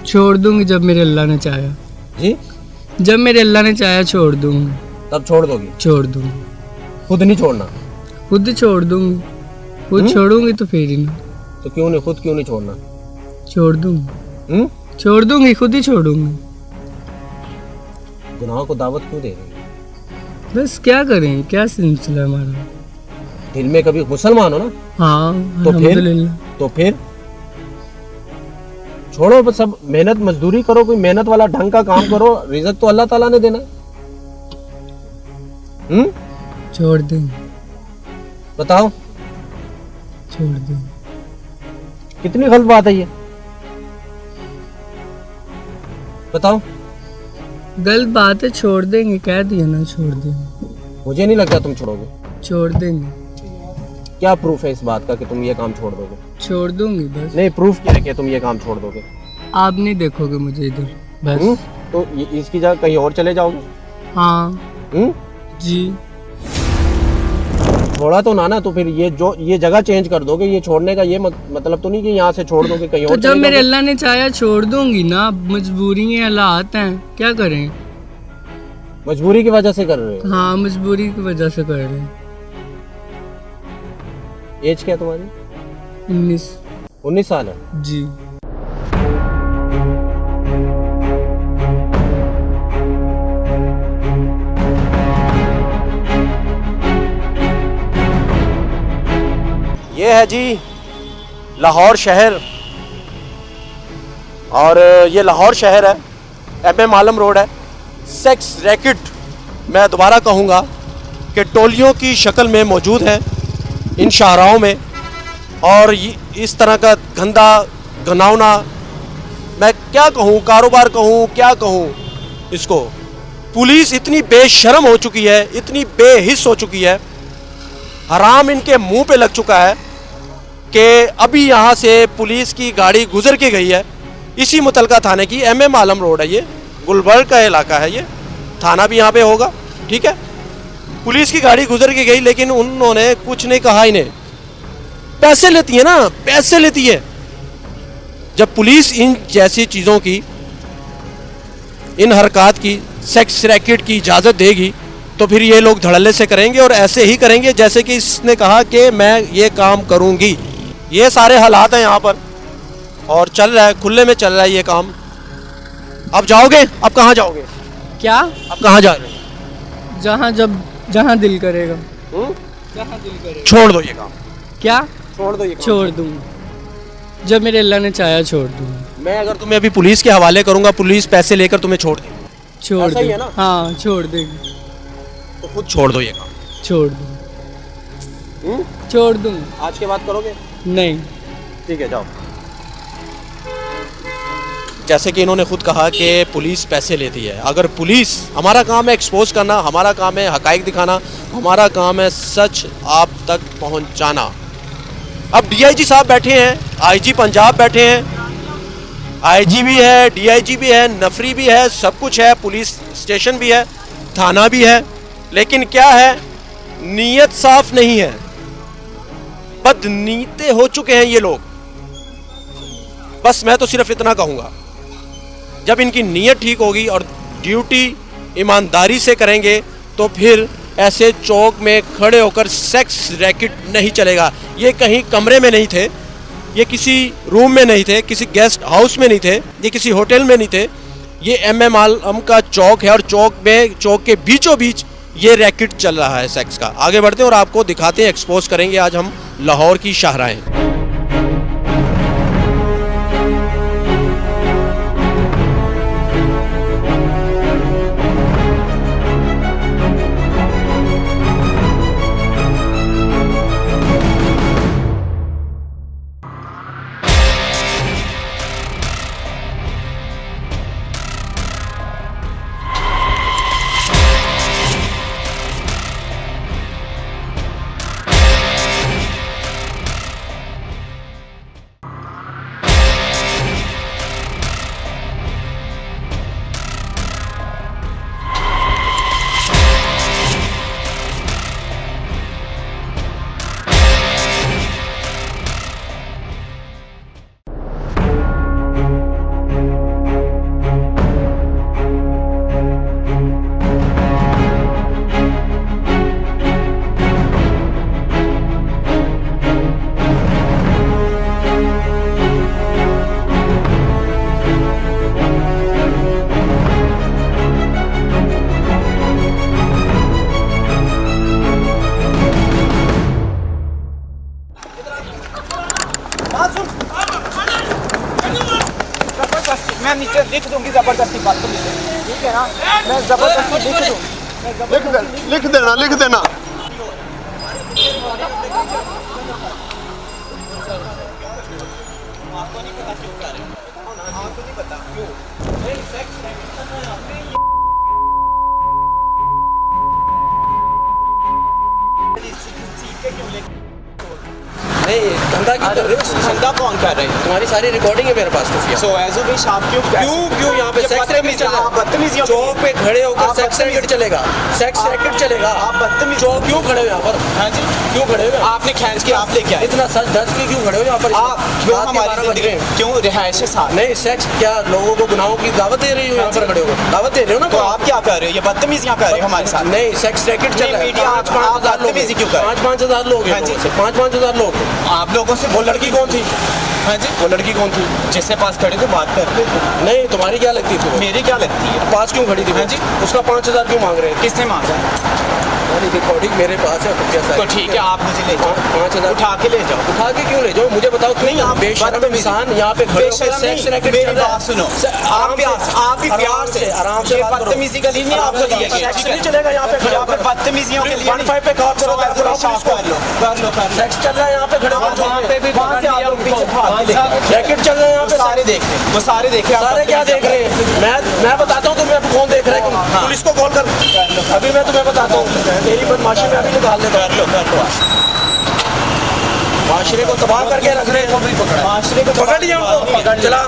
छोड़ दूंगी जब मेरे अल्लाह ने चाहा। जी, जब मेरे अल्लाह ने चाहा छोड़ दूंगी। तब छोड़ दोगी? छोड़ दूंगी, खुद नहीं छोड़ना? खुद छोड़ दूंगी। खुद छोड़ूंगी तो फिर ही ना। तो क्यों नहीं, खुद क्यों नहीं छोड़ना? छोड़ दूंगी, छोड़ दूंगी, खुद ही छोड़ूंगी। गुनाहों को दावत क्यों दे रही है? बस क्या करें, क्या सिलसिला हमारा। दिल में कभी मुसलमान हो ना? हाँ तो फिर? अल्हम्दुलिल्लाह। तो फिर छोड़ो, बस सब मेहनत मजदूरी करो, कोई मेहनत वाला ढंग का काम करो, रिज़्क तो अल्लाह ताला ने देना है। छोड़ देंगे, बताओ छोड़ देंगे। कितनी गलत बात है ये, बताओ। गलत बात है, छोड़ देंगे, कह दिया ना, छोड़ देंगे। मुझे नहीं लगता तुम छोड़ोगे। छोड़ देंगे, क्या प्रूफ है इस बात का कि तुम ये काम छोड़ दोगे? छोड़ दूंगी बस। नहीं, प्रूफ क्या है कि तुम ये काम छोड़ दोगे? आप नहीं देखोगे मुझे इधर बस। तो इसकी जगह कहीं और चले जाओगे? हाँ जी। छोड़ा तो ना, तो फिर ये जगह चेंज कर दोगे? ये छोड़ने का ये मतलब तो नहीं कि यहाँ से छोड़ दोगे कहीं तो और जब चले मेरे जाओगे? अल्लाह ने चाहा छोड़ दूंगी ना, मजबूरी है, हालात हैं, क्या करें? मजबूरी की वजह से कर रहे हो? हाँ मजबूरी की वजह से कर रहे हैं। एज क्या है तुम्हारी? 19 साल है। जी। ये है जी लाहौर शहर, और ये लाहौर शहर है, MM आलम रोड है। सेक्स रैकेट, मैं दोबारा कहूँगा कि टोलियों की शक्ल में मौजूद है इन शाहराहों में, और इस तरह का गंदा घनावना, मैं क्या कहूँ, कारोबार कहूँ, क्या कहूँ इसको। पुलिस इतनी बेशर्म हो चुकी है, इतनी बेहिस हो चुकी है, हराम इनके मुंह पे लग चुका है कि अभी यहाँ से पुलिस की गाड़ी गुजर के गई है, इसी मुतलका थाने की, MM आलम रोड है ये, गुलबर्ग का इलाका है ये, थाना भी यहाँ पे होगा, ठीक है। पुलिस की गाड़ी गुजर के गई, लेकिन उन्होंने कुछ नहीं कहा इन्हें। पैसे लेती है ना, पैसे लेती है। जब पुलिस इन जैसी चीज़ों की, इन हरकत की, सेक्स रैकेट की इजाज़त देगी, तो फिर ये लोग धड़ल्ले से करेंगे, और ऐसे ही करेंगे जैसे कि इसने कहा कि मैं ये काम करूँगी। ये सारे हालात हैं यहाँ पर, और चल रहा है, खुले में चल रहा है ये काम। अब जाओगे? अब कहाँ जाओगे? क्या? अब कहाँ जा रहे हैं? जहाँ दिल करेगा। जहाँ दिल करेगा। छोड़ दो ये काम। क्या? छोड़ दो ये काम। छोड़ दूंगी, जब मेरे अल्लाह ने चाहा छोड़ दूंगी। मैं अगर तुम्हें अभी पुलिस के हवाले करूँगा, पुलिस पैसे लेकर तुम्हें छोड़ देगी। छोड़ ऐसा ही है दूंगी। ना? हाँ छोड़ देगी। तो खुद छोड़ दो ये काम। छोड़ दूंगी, छोड़ दूंगी। आज के बाद करोगे? नहीं। ठीक है, जाओ। जैसे कि इन्होंने खुद कहा कि पुलिस पैसे लेती है। अगर पुलिस, हमारा काम है एक्सपोज करना, हमारा काम है हकाइक दिखाना, हमारा काम है सच आप तक पहुंचाना। अब डीआईजी साहब बैठे हैं, आईजी पंजाब बैठे हैं, आईजी भी है, डीआईजी भी है, नफरी भी है, सब कुछ है, पुलिस स्टेशन भी है, थाना भी है, लेकिन क्या है, नीयत साफ नहीं है, बदनीयते हो चुके हैं ये लोग। बस मैं तो सिर्फ इतना कहूंगा, जब इनकी नीयत ठीक होगी और ड्यूटी ईमानदारी से करेंगे तो फिर ऐसे चौक में खड़े होकर सेक्स रैकेट नहीं चलेगा। ये कहीं कमरे में नहीं थे, ये किसी रूम में नहीं थे, किसी गेस्ट हाउस में नहीं थे, ये किसी होटल में नहीं थे, ये MM आलम का चौक है और चौक के बीचों बीच ये रैकेट चल रहा है सेक्स का। आगे बढ़ते हैं और आपको दिखाते हैं, एक्सपोज करेंगे आज हम लाहौर की शाहराहें। मैं नीचे लिख दूंगी जबरदस्ती बात, ठीक है ना, मैं जबरदस्ती लिख देना। आपको नहीं पता क्यों कर रहे हो? आपको नहीं पता क्यों? नहीं, सेक्स नहीं, धंधा क्यों कर रहे हो? धंधा कौन कर रहे हैं? तुम्हारी सारी रिकॉर्डिंग है मेरे पास। सो एज़ो भी आप क्यों यहाँ पे सेक्स रैकेट चल रहा है? बदतमीजी चौक पे खड़े होकर सेक्स रैकेट चलेगा, सेक्स रैकेट चलेगा। आप बदतमीज चौक क्यों खड़े हो यहाँ पर? हाँ जी, क्यों खड़े हो? आपने खींच के आप लेके आए इतना सच धज के क्यों खड़े हो यहाँ पर? आप क्यों रात के हमारी 12 बज जिंदगी रहे हैं। क्यों रिहायश साथ नहीं, सेक्स क्या लोगों को गुनाहों की दावत दे रही हो? यहाँ पर खड़े हो, दावत दे रहे हो ना? तो आप क्या कर रहे हो? ये बदतमीजियां कर रहे हो हमारे साथ। नहीं, सेक्स रैकेट चल रहा है। मीडिया 5,000 लोग, बदतमीजी क्यों कर रहे हैं? 5,000 लोग हैं। हाँ जी। 5,000 लोग। आप लोगों से वो लड़की कौन थी? हाँ जी, वो लड़की कौन थी? जिससे पास खड़े थे बात कर रहे थे। नहीं, तुम्हारी क्या लगती थी? मेरी क्या लगती है? पास क्यों खड़ी थी? हाँ जी। उसका 5,000 क्यों मांग रहे हैं? किसने मांगा? रिकॉर्डिंग मेरे पास है। तो ठीक है, आप मुझे ले जाओ, 5,000 उठा के ले जाओ। उठा के क्यों ले जाओ? मुझे बताओ। नहीं, आप बेशरम इंसान यहाँ पे खड़े होकर सेक्स रैकेट मेरी चल रहा है। बात सुनो, आराम आप भी प्यार से आराम से ये बात करो। बदतमीजी का लिए आपको दिया गया। सेक्स नहीं चलेगा यहाँ पे। यहाँ पे बदतमीजियों के लिए 1-5 पे कॉल करो, कर लो। सेक्स चल रहा है यहाँ पे खड़े होकर। वहाँ पे भी वहाँ से आप लोग पीछे भाग ले। रैकेट चल रहा है यहाँ पे। सारे देख रहे हैं, वो सारे देख रहे हैं। सारे क्या देख रहे हैं? मैं बताता हूँ तुम्हें कौन देख रहा है। पुलिस को कॉल कर, अभी मैं तुम्हें बताता हूँ। तेरी बदमाशी में अभी निकाल देता हूँ। माशरे को तबाह करके रख रहे हैं। माशरे को पकड़ लिया उनको, चला।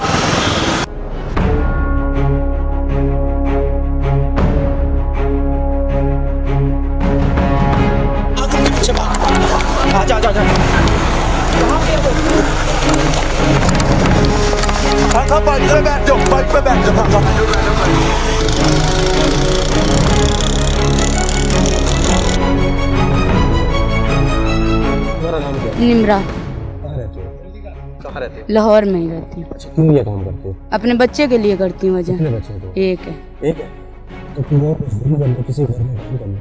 आजा बाइक पे बैठ जाओ, बाइक पे बैठ जाओ। निमरा, कहाँ रहते हो? लाहौर में ही रहती हूँ। अच्छा, क्यों ये काम करते हो? अपने बच्चे के लिए करती हूँ वजह। कितने बच्चे हो? एक है। एक है? तो तुम और मजदूरी कर लो, किसी घर में काम कर लो।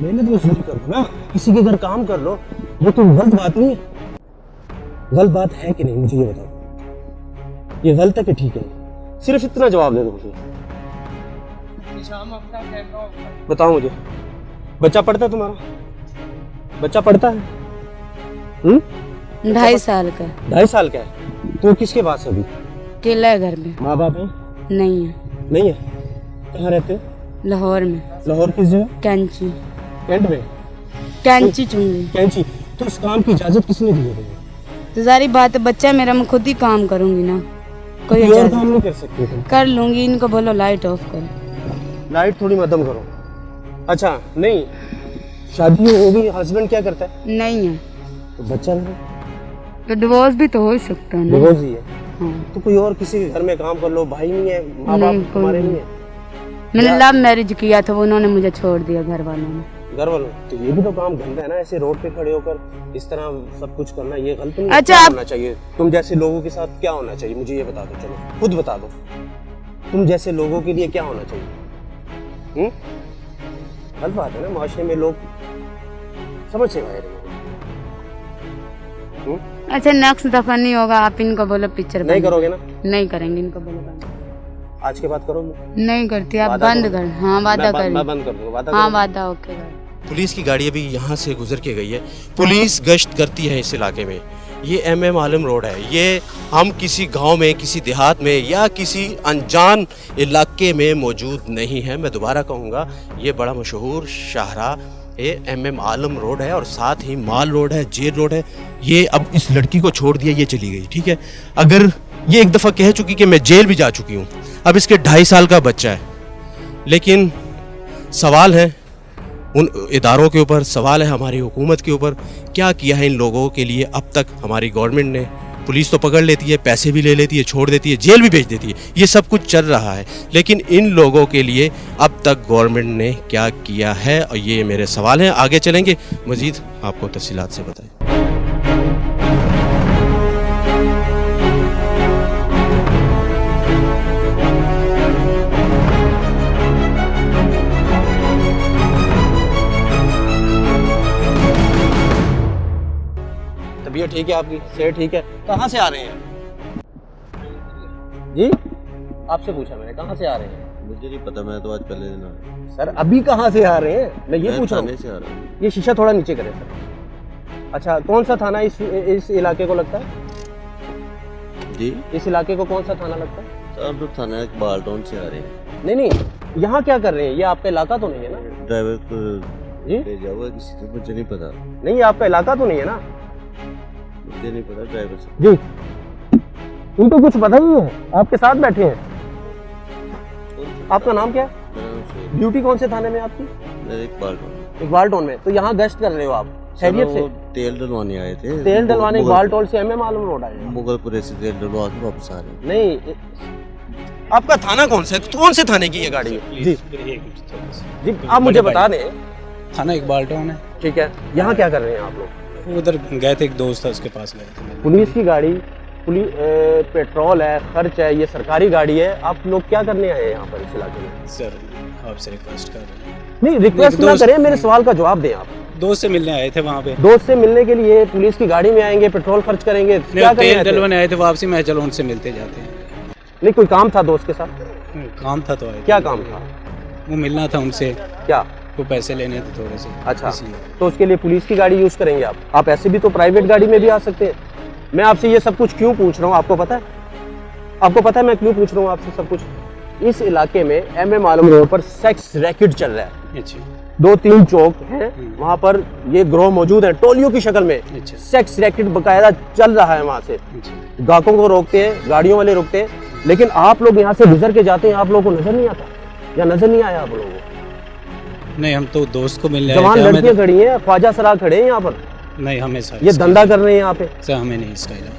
मेहनत मजदूरी कर लो ना, किसी के घर काम कर लो। वो तो गलत बात नहीं है। गलत बात है कि नहीं, मुझे ये बताओ। ये गलत है कि ठीक है? सिर्फ इतना जवाब दे दो मुझे। बताओ मुझे, बच्चा पढ़ता है तुम्हारा? बच्चा पढ़ता है? 2.5 साल का। 2.5 साल का है? तो किसके पास है अभी? अकेला है घर में। माँ बाप है? नहीं है। नहीं है? कहाँ रहते हो? लाहौर में। लाहौर किस जगह? कैंची। कैंट में? कैंची चूंगी। कैंची? तो इस काम की इजाजत किसने दी है तुम्हें? तो सारी बात है, बच्चा मेरा, मैं खुद ही काम करूंगी ना, कोई और इजाजत काम नहीं कर सकती तुम? कर लूंगी। इनको बोलो लाइट ऑफ करो। लाइट थोड़ी मध्यम करो। अच्छा नहीं, शादी होगी, हस्बैंड क्या करता है? नहीं है तो बच्चा नहीं, तो डिवोर्स भी तो हो ही सकता है ना। डिवोर्स ही है। हाँ। तो कोई और किसी के घर में काम कर लो, भाई नहीं है, माँ बाप नहीं, कोई हमारे नहीं। नहीं है। मैंने लव मैरिज किया था, उन्होंने मुझे छोड़ दिया घर वालों ने। घर वालों, तो ये भी तो काम गंदा है ना, ऐसे रोड पे खड़े होकर इस तरह सब कुछ करना, ये गलत नहीं है? अच्छा, क्या आप- होना चाहिए तुम जैसे लोगों के साथ? क्या होना चाहिए मुझे ये बता दो, चलो खुद बता दो, तुम जैसे लोगों के लिए क्या होना चाहिए? गलत बात है ना, माशरे में लोग समझ से बाहर हैं। अच्छा नेक्स्ट दफा नहीं होगा, आप इनको बोलो पिक्चर नहीं करोगे ना? नहीं करेंगे, इनको बोलो बंद। आज के बाद करोगे? नहीं करती, आप वादा बंद करो। कर। हाँ वादा कर। मैं बंद कर दूंगा, वादा हाँ करो। वादा, ओके। पुलिस की गाड़ी अभी यहाँ से गुजर के गई है। पुलिस गश्त करती है इस इलाके में। ये MM आलम रोड है। ये हम किसी गांव में, किसी देहात में या किसी अनजान इलाके में मौजूद नहीं है। मैं दोबारा कहूँगा, ये बड़ा मशहूर शाहराह ये MM आलम रोड है और साथ ही माल रोड है, जेल रोड है। ये अब इस लड़की को छोड़ दिया, ये चली गई, ठीक है। अगर ये एक दफ़ा कह चुकी कि मैं जेल भी जा चुकी हूँ, अब इसके 2.5 साल का बच्चा है, लेकिन सवाल है उन इदारों के ऊपर, सवाल है हमारी हुकूमत के ऊपर, क्या किया है इन लोगों के लिए अब तक हमारी गवर्नमेंट ने। पुलिस तो पकड़ लेती है, पैसे भी ले लेती है, छोड़ देती है, जेल भी भेज देती है, ये सब कुछ चल रहा है, लेकिन इन लोगों के लिए अब तक गवर्नमेंट ने क्या किया है, और ये मेरे सवाल हैं। आगे चलेंगे, मज़ीद आपको तफसीलात से बताएं। तबीयत ठीक है आपकी? सेहत ठीक है? कहाँ से आ रहे हैं जी? आपसे पूछा मैंने, कहाँ से आ रहे हैं? मुझे नहीं पता, मैं तो आज पहले दिन आया। सर अभी कहाँ से आ रहे हैं, मैं ये पूछ रहा थाने हूँ। से आ रहा हूँ। ये शीशा थोड़ा नीचे करें सर। अच्छा, कौन सा थाना इस इलाके को लगता है? जी इस इलाके को कौन सा थाना लगता है? सर, हम तो थाना इकबाल टाउन से आ रहे हैं। नहीं नहीं, यहाँ क्या कर रहे हैं? ये आपका इलाका तो नहीं है ना? ड्राइवर को जी भेजा हुआ किसी से, मुझे नहीं पता। नहीं, ये आपका इलाका तो नहीं है ना? मुझे नहीं पता ड्राइवर से। जी, उनको कुछ पता नहीं है, आपके साथ बैठे हैं। आपका नाम क्या है? मेरा नाम सुहेल। ड्यूटी कौन से थाने में आपकी? मेरा इकबाल टाउन। इकबाल टाउन में। तो यहाँ गश्त कर रहे हो आप खैरियत से? तेल डलवाने आए थे। तेल डलवाने इकबाल टोल से MM आलम रोड आए हैं? मुगलपुरे से तेल डलवा के वापस आ रहे हैं। नहीं, आपका थाना कौन सा है? कौन से थाने की ये गाड़ी है? जी जी, आप मुझे बता दें। थाना इकबाल टाउन है। ठीक है, यहाँ क्या कर रहे हैं आप लोग? उधर गए थे, एक दोस्त था, उसके पास गए थे। पुलिस की गाड़ी, पुलिस पेट्रोल है, खर्च है, ये सरकारी गाड़ी है, आप लोग क्या करने आए हैं यहाँ पर इस इलाके में? सर आपसे रिक्वेस्ट कर रहे हैं। नहीं, रिक्वेस्ट ना करें, मेरे सवाल का जवाब दें आप। दोस्त से मिलने आए थे वहाँ पे। दोस्त से मिलने के लिए पुलिस की गाड़ी में आएंगे, पेट्रोल खर्च करेंगे, क्या करने तेल आए थे? डलवाने आए थे, वापसी में चलो उनसे मिलते जाते हैं। नहीं, कोई काम था दोस्त के साथ? काम था तो आए थे। क्या काम था? वो मिलना था उनसे, क्या? वो पैसे लेने थे थोड़े से। अच्छा, इसलिए। तो उसके लिए पुलिस की गाड़ी यूज करेंगे आप ऐसे भी तो प्राइवेट गाड़ी में भी आ सकते हैं। मैं आपसे ये सब कुछ क्यों पूछ रहा हूँ, आपको पता है? आपको पता है मैं क्यों पूछ रहा हूँ आपसे सब कुछ? इस इलाके में MM आलम रोड पर सेक्स रैकेट चल रहा है। अच्छा 2-3 चौक हैं, वहाँ पर ये ग्रोह मौजूद है, टोलियों की शक्ल में। अच्छा। सेक्स रैकेट बकायदा चल रहा है वहाँ से। अच्छा। ग्राहकों को रोकते हैं, गाड़ियों वाले रोकते हैं, लेकिन आप लोग यहाँ से गुजर के जाते हैं, आप लोगों को नजर नहीं आता या नजर नहीं आया आप लोगों को? नहीं, हम तो दोस्त को मिलने जवान आए थे। लड़कियां खड़ी हैं, ख्वाजा सरा खड़े हैं यहाँ पर, नहीं हमें सर ये धंधा कर रहे हैं यहाँ पे। सर हमें नहीं इसका इलाका।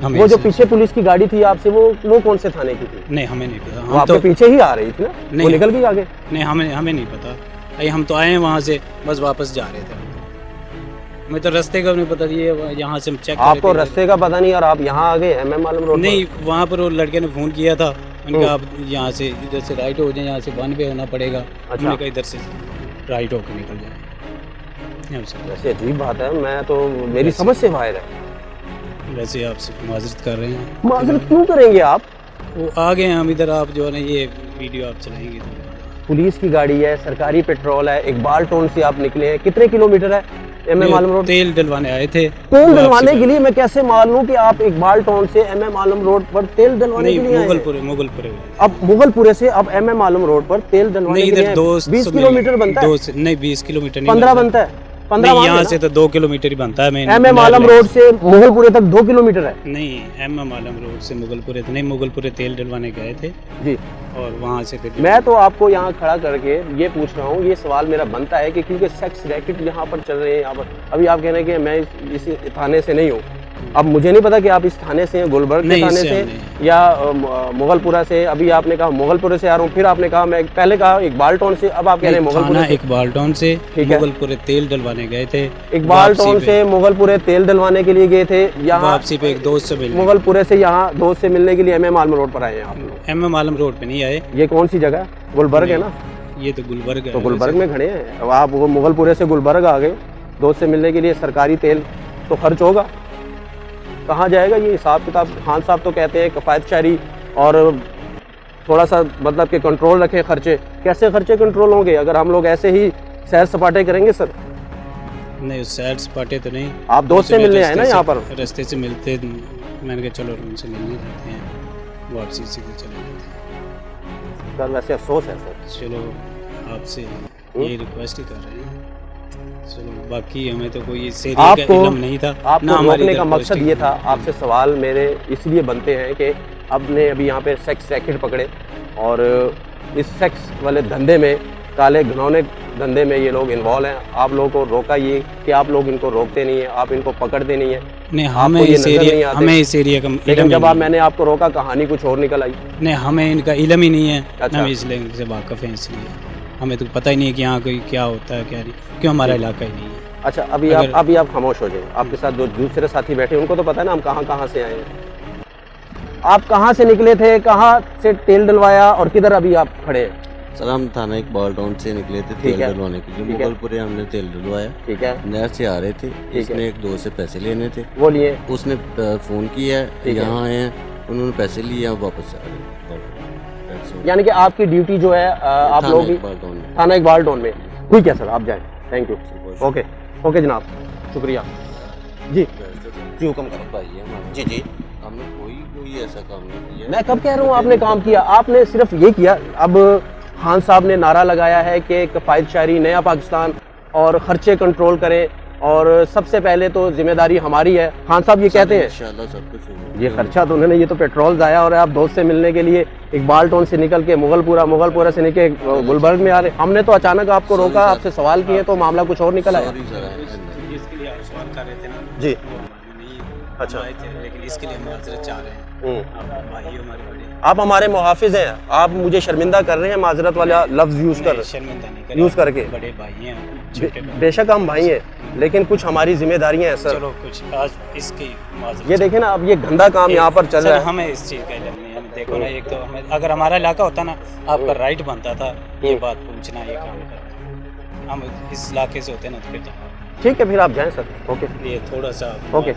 वो जो पीछे पुलिस की गाड़ी थी आपसे, वो कौन से थाने की थी? नहीं हमें नहीं पता। वो हम आपके तो पीछे ही आ रही थी ना? वो नहीं। निकल गई आगे? नहीं, हमें नहीं पता। अरे हम तो आए हैं वहाँ से, बस वापस जा रहे थे। हमें तो रास्ते का नहीं पता, ये यहाँ से चेक आपको रास्ते का पता नहीं और आप यहाँ आ गए MM आलम रोड? नहीं, वहाँ पर वो लड़के ने फ़ोन किया था, उनका आप यहाँ से इधर से राइट हो जाए, यहाँ से 1 वे होना पड़ेगा। हमने कहा इधर से राइट होकर निकल जाए। वैसे अजीब बात है, मैं तो मेरी समझ से बाहर है। वैसे आपसे माजरत कर रहे हैं। माजरत क्यों करेंगे आप? वो आ गए हम इधर, आप जो है ना ये वीडियो आप चलाएंगे तो पुलिस की गाड़ी है, सरकारी पेट्रोल है, इकबाल टाउन से आप निकले हैं, कितने किलोमीटर है MM आलम रोड? तेल डलवाने आए थे। तेल डलवाने के लिए? मैं कैसे मालूम कि आप इकबाल टाउन से MM आलम रोड पर तेल डलवाने के लिए आए? मुगलपुरे। अब मुगलपुरे से अब MM आलम रोड पर तेल डलवाने के लिए 20 किलोमीटर बनता है? नहीं 20 किलोमीटर नहीं, 15 बनता है। 15 यहाँ से तो 2 किलोमीटर ही बनता है। MM आलम रोड से मुगलपुरे तक 2 किलोमीटर है? नहीं, MM आलम रोड से मुगलपुरे तो नहीं, मुगलपुरे तेल डलवाने गए थे जी, और वहाँ से फिर मैं तो आपको यहाँ खड़ा करके ये पूछ रहा हूँ, ये सवाल मेरा बनता है कि क्योंकि सेक्स रैकेट यहाँ पर चल रहे हैं, यहाँ पर अभी आप कह रहे हैं कि मैं इस थाने से नहीं हूँ। अब मुझे नहीं पता कि आप इस थाने से हैं, गुलबर्ग के थाने से या मुगलपुरा से। अभी आपने कहा मुगलपुरे से आ रहा हूँ, फिर आपने कहा मैं पहले कहा इकबाल टाउन से, अब आप कह रहे हैं मुगलपुरे से। इकबाल टाउन से मुगलपुरे तेल डलवाने गए थे। इकबाल टाउन से मुगलपुरे तेल डलवाने के लिए गए थे, यहाँ वापसी पे एक दोस्त से मिलने, मुगलपुरे से यहाँ दोस्त से मिलने के लिए MM आलम रोड पर आए हैं आप लोग? MM आलम रोड पे नहीं आए। ये कौन सी जगह है? गुलबर्ग है ना? ये तो गुलबर्ग है। तो गुलबर्ग में खड़े हैं, अब आप वो मुगलपुरे से गुलबर्ग आ गए दोस्त से मिलने के लिए। सरकारी तेल तो खर्च होगा, कहाँ जाएगा ये हिसाब किताब? खान साहब तो कहते हैं किफ़ायतशारी और थोड़ा सा मतलब कि कंट्रोल रखें खर्चे। कैसे खर्चे कंट्रोल होंगे अगर हम लोग ऐसे ही सैर सपाटे करेंगे सर? नहीं सैर सपाटे तो नहीं, आप दोस्त से मिलने आए ना यहाँ पर? रास्ते से मिलते, मैंने कहा चलो उनसे मिलने जाते हैं, वापसी सीधे चले जाते हैं। सर वैसे अफसोस है सर। चलो आपसे ये रिक्वेस्ट ही कर रहे हैं, चलो बाकी हमें तो कोई इससे इल्म नहीं था। आपको रोकने का मकसद ये था, आपसे सवाल मेरे इसलिए बनते हैं कि आपने अभी यहाँ पे सेक्स रैकेट पकड़े और इस सेक्स वाले धंधे में, काले घिनौने धंधे में ये लोग इन्वॉल्व हैं। आप लोगों को रोका ये कि आप लोग इनको रोकते नहीं है, आप इनको पकड़ते नहीं है। नहीं हमें इस एरिया का लेकिन जब मैंने आपको रोका कहानी कुछ और निकल आई। नहीं हमें इनका इल्म ही नहीं है। अच्छा। हम इसलिए से वाकफ हैं, इसलिए हमें तो पता ही नहीं है कि यहाँ कोई क्या होता है क्या नहीं, क्यों हमारा इलाका ही नहीं है। अच्छा अभी आप खामोश हो जाए। आपके साथ जो दूसरे साथी बैठे उनको तो पता है ना हम कहाँ से आए हैं। आप कहाँ से निकले थे, कहाँ से तेल डलवाया और किधर अभी आप खड़े हैं? सर हम थाना इकबाल टाउन से निकले थे तेल डलवाने के लिए। मुगलपुरे हमने तेल डलवाया। ठीक है। नहर से आ रहे थे, इसने एक दोस्त से पैसे लेने थे, वो लिए। उसने फोन किया, यहाँ आए हैं, उन्होंने पैसे लिए, वापस आ रहे। यानी कि आपकी ड्यूटी जो है आप लोग थाना इकबाल टाउन में। ठीक है सर, आप जाएं। Thank you. ओके जनाब, शुक्रिया जी। हुक्म करो भाई। जी जी, हमने कोई ऐसा काम नहीं किया। मैं कब कह रहा हूँ आपने काम किया? आपने सिर्फ ये किया। अब खान साहब ने नारा लगाया है कि किफ़ायतशारी, नया पाकिस्तान और खर्चे कंट्रोल करें और सबसे पहले तो जिम्मेदारी हमारी है। खान साहब ये कहते हैं इंशाल्लाह सब कुछ होगा। ये खर्चा तो उन्होंने, ये तो पेट्रोल जाया और आप दोस्त से मिलने के लिए इकबाल टाउन से निकल के मुगलपुरा से निकल के गुलबर्ग में आ रहे। हमने तो अचानक आपको रोका, आपसे सवाल किए तो मामला कुछ और निकल आया। जी अच्छा, लेकिन इसके लिए हम माजरत चाह रहे हैं। आप हमारे मुहाफिज हैं, आप मुझे शर्मिंदा कर रहे हैं माजरत वाला लफ्ज यूज करके। बड़े भाई हैं, बेशक हम भाई हैं, लेकिन कुछ हमारी जिम्मेदारियां हैं सर। चलो कुछ आज इसकी ये देखें ना, अब ये गंदा काम यहाँ पर चल रहा है। हमें इस चीज़ का इल्म नहीं है। देखो ना, एक तो हमें अगर हमारा इलाका होता ना, आपका राइट बनता था ये बात पूछना, ये काम करना। हम इस इलाके से होते ना तो फिर ठीक है, फिर आप जाएं सर। ओके, ये थोड़ा सा ओके।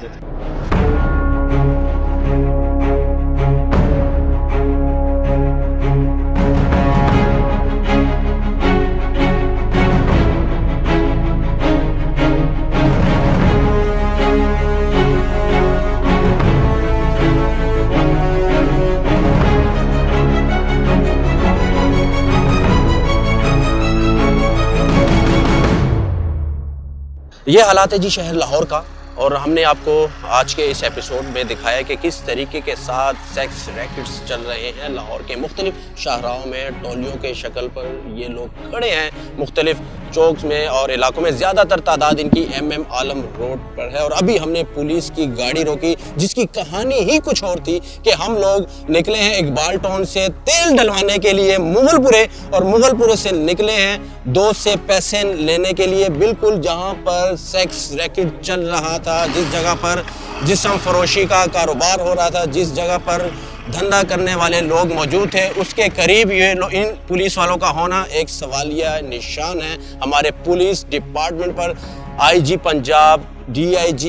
ये हालात है जी शहर लाहौर का, और हमने आपको आज के इस एपिसोड में दिखाया कि किस तरीके के साथ सेक्स रैकेट्स चल रहे हैं लाहौर के मुख्तलिफ शाहराहों में। टोलियों के शक्ल पर ये लोग खड़े हैं मुख्तलिफ चौक में और इलाकों में। ज़्यादातर तादाद इनकी MM आलम रोड पर है। और अभी हमने पुलिस की गाड़ी रोकी जिसकी कहानी ही कुछ और थी कि हम लोग निकले हैं इकबाल टाउन से तेल डलवाने के लिए मुगलपुरे, और मुगलपुरे से निकले हैं दोस्त से पैसे लेने के लिए, बिल्कुल जहाँ पर सेक्स रैकेट चल रहा था, जिस जगह पर जिस्म फरोशी का कारोबार हो रहा था, जिस जगह पर धंधा करने वाले लोग मौजूद थे, उसके करीब ये इन पुलिस वालों का होना एक सवालिया निशान है हमारे पुलिस डिपार्टमेंट पर। IG पंजाब, DIG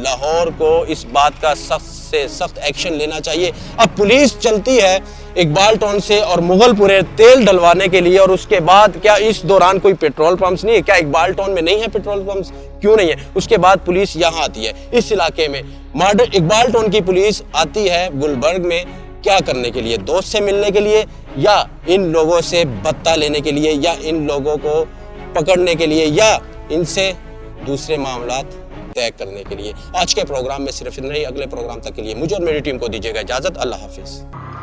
लाहौर को इस बात का सख्त से सख्त एक्शन लेना चाहिए। अब पुलिस चलती है इकबाल टाउन से और मुगलपुरे तेल डलवाने के लिए, और उसके बाद क्या इस दौरान कोई पेट्रोल पंप्स नहीं है? क्या इकबाल टाउन में नहीं है पेट्रोल पंप्स? क्यों नहीं है? उसके बाद पुलिस यहाँ आती है इस इलाके में। मॉडर्न इकबाल टाउन की पुलिस आती है गुलबर्ग में क्या करने के लिए? दोस्त से मिलने के लिए, या इन लोगों से बत्ता लेने के लिए, या इन लोगों को पकड़ने के लिए, या इनसे दूसरे मामलात तय करने के लिए। आज के प्रोग्राम में सिर्फ इतना ही। अगले प्रोग्राम तक के लिए मुझे और मेरी टीम को दीजिएगा इजाजत। अल्लाह हाफिज।